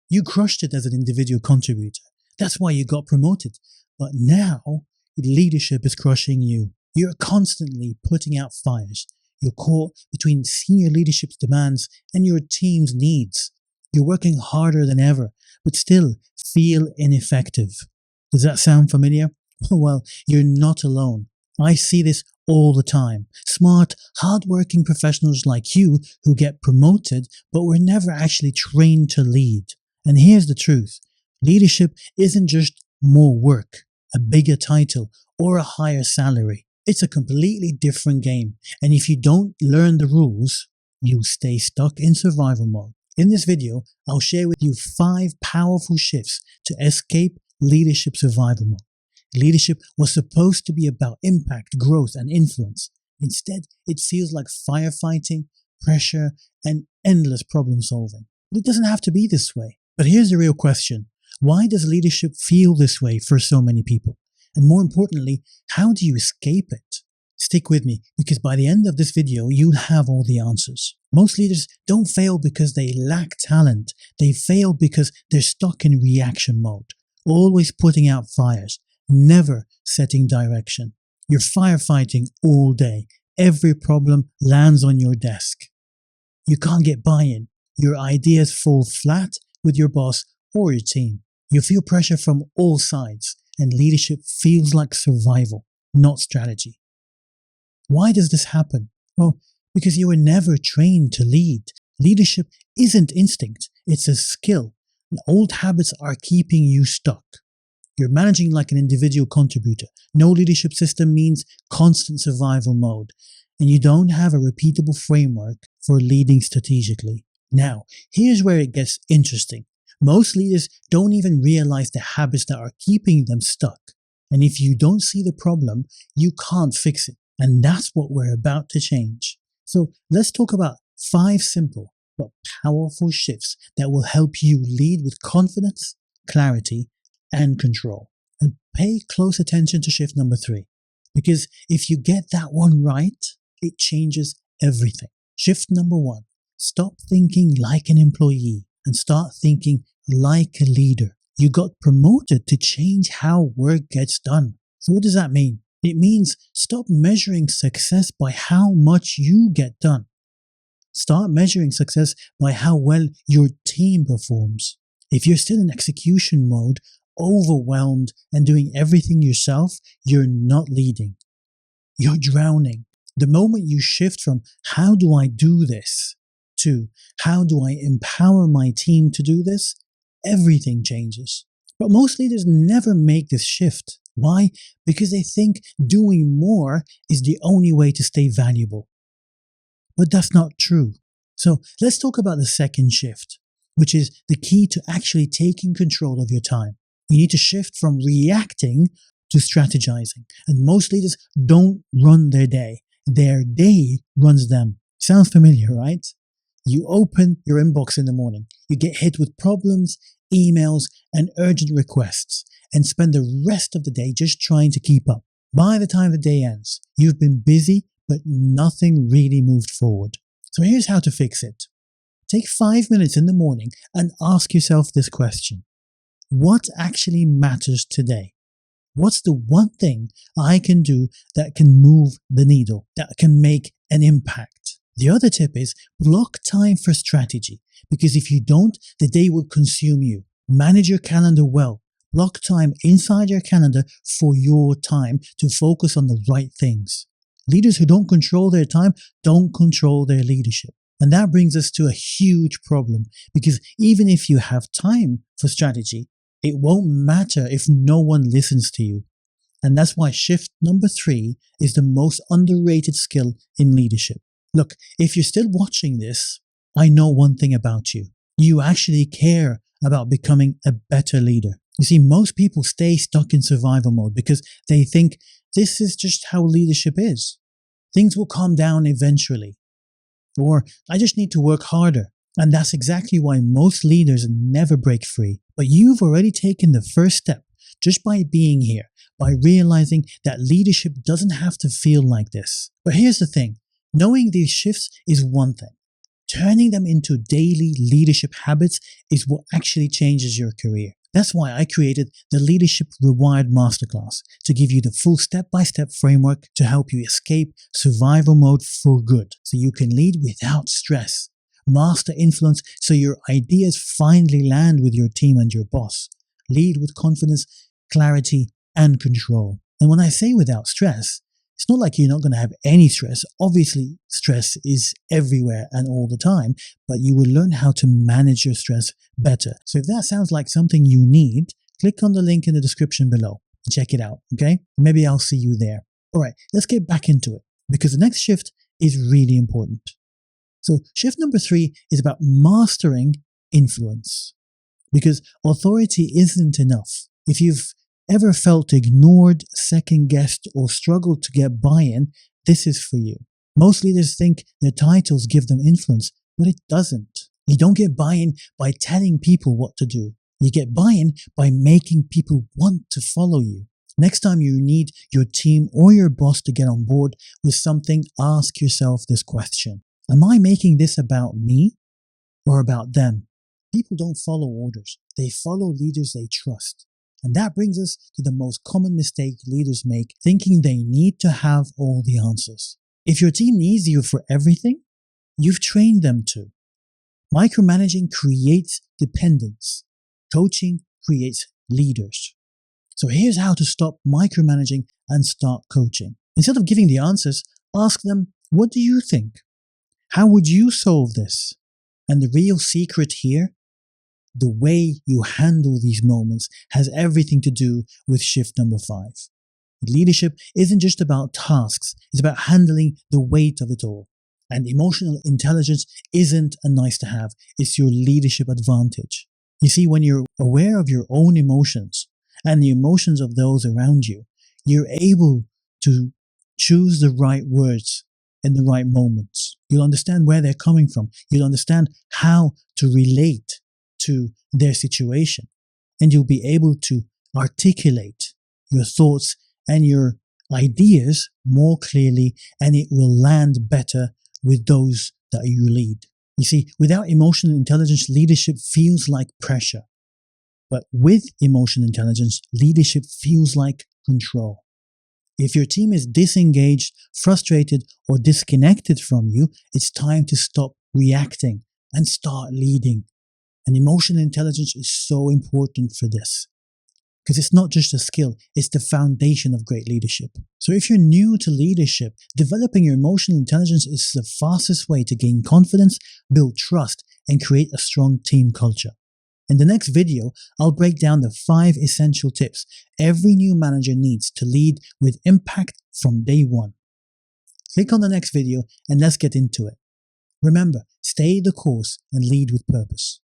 You crushed it as an individual contributor. That's why you got promoted. But now, leadership is crushing you. You're constantly putting out fires. You're caught between senior leadership's demands and your team's needs. You're working harder than ever, but still feel ineffective. Does that sound familiar? Well, you're not alone. I see this all the time. Smart, hardworking professionals like you who get promoted, but were never actually trained to lead. And here's the truth. Leadership isn't just more work, a bigger title, or a higher salary. It's a completely different game. And if you don't learn the rules, you'll stay stuck in survival mode. In this video, I'll share with you 5 powerful shifts to escape leadership survival mode. Leadership was supposed to be about impact, growth, and influence. Instead, it feels like firefighting, pressure, and endless problem solving. But it doesn't have to be this way. But here's the real question. Why does leadership feel this way for so many people? And more importantly, how do you escape it? Stick with me, because by the end of this video, you'll have all the answers. Most leaders don't fail because they lack talent. They fail because they're stuck in reaction mode, always putting out fires, never setting direction. You're firefighting all day. Every problem lands on your desk. You can't get buy-in. Your ideas fall flat with your boss or your team. You feel pressure from all sides, and leadership feels like survival, not strategy. Why does this happen? Well, because you were never trained to lead. Leadership isn't instinct, it's a skill. And old habits are keeping you stuck. You're managing like an individual contributor. No leadership system means constant survival mode. And you don't have a repeatable framework for leading strategically. Now, here's where it gets interesting. Most leaders don't even realize the habits that are keeping them stuck. And if you don't see the problem, you can't fix it. And that's what we're about to change. So let's talk about 5 simple but powerful shifts that will help you lead with confidence, clarity, and control. And pay close attention to shift number 3. Because if you get that one right, it changes everything. Shift number 1. Stop thinking like an employee and start thinking like a leader. You got promoted to change how work gets done. So what does that mean? It means stop measuring success by how much you get done. Start measuring success by how well your team performs. If you're still in execution mode, overwhelmed and doing everything yourself, you're not leading. You're drowning. The moment you shift from how do I do this to how do I empower my team to do this, everything changes. But most leaders never make this shift. Why? Because they think doing more is the only way to stay valuable. But that's not true. So let's talk about the second shift, which is the key to actually taking control of your time. You need to shift from reacting to strategizing. And most leaders don't run their day. Their day runs them. Sounds familiar, right? You open your inbox in the morning. You get hit with problems, emails, and urgent requests, and spend the rest of the day just trying to keep up. By the time the day ends, you've been busy, but nothing really moved forward. So here's how to fix it. Take 5 minutes in the morning and ask yourself this question. What actually matters today? What's the one thing I can do that can move the needle, that can make an impact? The other tip is block time for strategy, because if you don't, the day will consume you. Manage your calendar well. Block time inside your calendar for your time to focus on the right things. Leaders who don't control their time don't control their leadership. And that brings us to a huge problem, because even if you have time for strategy, it won't matter if no one listens to you. And that's why shift number 3 is the most underrated skill in leadership. Look, if you're still watching this, I know one thing about you. You actually care about becoming a better leader. You see, most people stay stuck in survival mode because they think this is just how leadership is. Things will calm down eventually. Or I just need to work harder. And that's exactly why most leaders never break free. But you've already taken the first step just by being here, by realizing that leadership doesn't have to feel like this. But here's the thing. Knowing these shifts is one thing. Turning them into daily leadership habits is what actually changes your career. That's why I created the Leadership Rewired Masterclass, to give you the full step-by-step framework to help you escape survival mode for good, so you can lead without stress, master influence so your ideas finally land with your team and your boss, lead with confidence, clarity, and control. And when I say without stress, it's not like you're not going to have any stress. Obviously, stress is everywhere and all the time, but you will learn how to manage your stress better. So if that sounds like something you need, click on the link in the description below and check it out, okay? Maybe I'll see you there. All right, let's get back into it, because the next shift is really important. So shift number 3 is about mastering influence, because authority isn't enough. If you've ever felt ignored, second-guessed, or struggled to get buy-in, this is for you. Most leaders think their titles give them influence, but it doesn't. You don't get buy-in by telling people what to do. You get buy-in by making people want to follow you. Next time you need your team or your boss to get on board with something, ask yourself this question. Am I making this about me or about them? People don't follow orders. They follow leaders they trust. And that brings us to the most common mistake leaders make, thinking they need to have all the answers. If your team needs you for everything, you've trained them to. Micromanaging creates dependence. Coaching creates leaders. So here's how to stop micromanaging and start coaching. Instead of giving the answers, ask them, what do you think? How would you solve this? And the real secret here, the way you handle these moments has everything to do with shift number 5. Leadership isn't just about tasks, it's about handling the weight of it all. And emotional intelligence isn't a nice to have, it's your leadership advantage. You see, when you're aware of your own emotions and the emotions of those around you, you're able to choose the right words in the right moments. You'll understand where they're coming from. You'll understand how to relate to their situation, and you'll be able to articulate your thoughts and your ideas more clearly, and it will land better with those that you lead. You see, without emotional intelligence, leadership feels like pressure, but with emotional intelligence, leadership feels like control. If your team is disengaged, frustrated, or disconnected from you, it's time to stop reacting and start leading. And emotional intelligence is so important for this, because it's not just a skill, it's the foundation of great leadership. So if you're new to leadership, developing your emotional intelligence is the fastest way to gain confidence, build trust, and create a strong team culture. In the next video, I'll break down the 5 essential tips every new manager needs to lead with impact from day one. Click on the next video and let's get into it. Remember, stay the course and lead with purpose.